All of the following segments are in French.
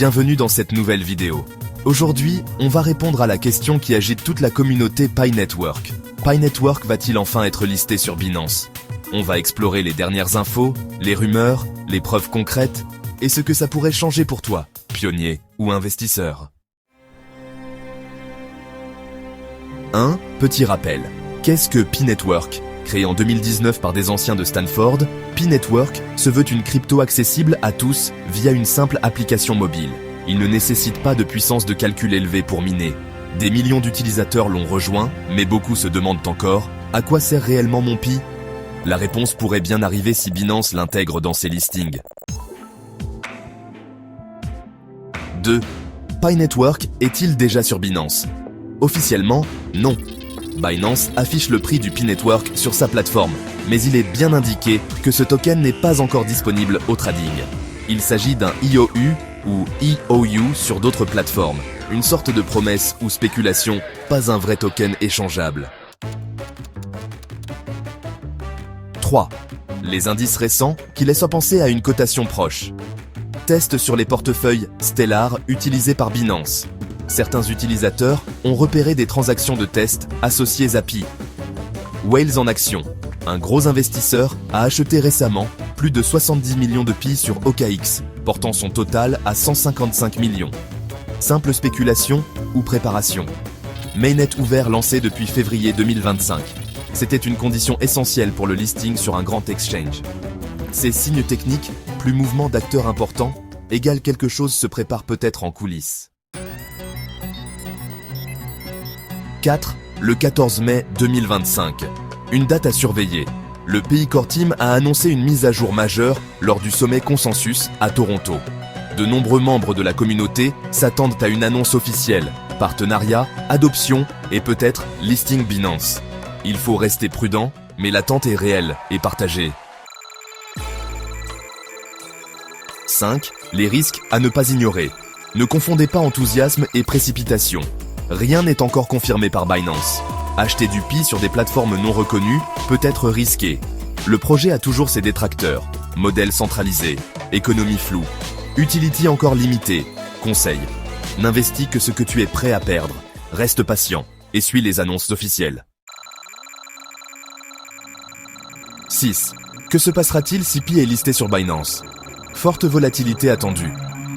bienvenue dans cette nouvelle vidéo. Aujourd'hui, on va répondre à la question qui agite toute la communauté Pi Network. Pi Network va-t-il enfin être listé sur Binance? On va explorer les dernières infos, les rumeurs, les preuves concrètes et ce que ça pourrait changer pour toi, pionnier ou investisseur. 1. Petit rappel. Qu'est-ce que Pi Network? Créé en 2019 par des anciens de Stanford, Pi Network se veut une crypto accessible à tous via une simple application mobile. Il ne nécessite pas de puissance de calcul élevée pour miner. Des millions d'utilisateurs l'ont rejoint, mais beaucoup se demandent encore « À quoi sert réellement mon Pi ?» La réponse pourrait bien arriver si Binance l'intègre dans ses listings. 2. Pi Network est-il déjà sur Binance? Officiellement, non. Binance affiche le prix du Pi Network sur sa plateforme, mais il est bien indiqué que ce token n'est pas encore disponible au trading. Il s'agit d'un IOU ou EOU sur d'autres plateformes, une sorte de promesse ou spéculation, pas un vrai token échangeable. 3. Les indices récents qui laissent penser à une cotation proche. Test sur les portefeuilles Stellar utilisés par Binance. Certains utilisateurs ont repéré des transactions de test associées à Pi. Whales en action. Un gros investisseur a acheté récemment plus de 70 millions de Pi sur OKX, portant son total à 155 millions. Simple spéculation ou préparation. Mainnet ouvert lancé depuis février 2025. C'était une condition essentielle pour le listing sur un grand exchange. Ces signes techniques, plus mouvement d'acteurs importants, égale quelque chose se prépare peut-être en coulisses. 4. Le 14 mai 2025. Une date à surveiller. Le PI Core Team a annoncé une mise à jour majeure lors du sommet Consensus à Toronto. De nombreux membres de la communauté s'attendent à une annonce officielle, partenariat, adoption et peut-être listing Binance. Il faut rester prudent, mais l'attente est réelle et partagée. 5. Les risques à ne pas ignorer. Ne confondez pas enthousiasme et précipitation. Rien n'est encore confirmé par Binance. Acheter du Pi sur des plateformes non reconnues peut être risqué. Le projet a toujours ses détracteurs. Modèle centralisé, économie floue, utility encore limitée. Conseil. N'investis que ce que tu es prêt à perdre. Reste patient et suis les annonces officielles. 6. Que se passera-t-il si Pi est listé sur Binance? Forte volatilité attendue.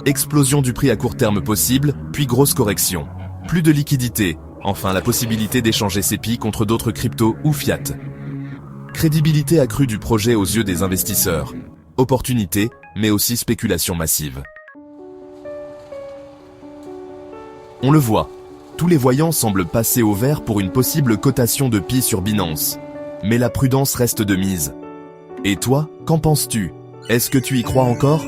Explosion du prix à court terme possible, puis grosse correction. Plus de liquidité, enfin la possibilité d'échanger ses Pi contre d'autres cryptos ou fiat. Crédibilité accrue du projet aux yeux des investisseurs. Opportunité, mais aussi spéculation massive. On le voit, tous les voyants semblent passer au vert pour une possible cotation de Pi sur Binance. Mais la prudence reste de mise. Et toi, qu'en penses-tu? Est-ce que tu y crois encore?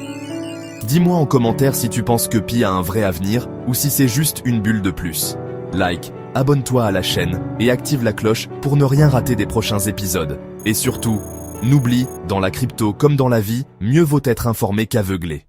Dis-moi en commentaire si tu penses que Pi a un vrai avenir ou si c'est juste une bulle de plus. Like, abonne-toi à la chaîne et active la cloche pour ne rien rater des prochains épisodes. Et surtout, n'oublie, dans la crypto comme dans la vie, mieux vaut être informé qu'aveuglé.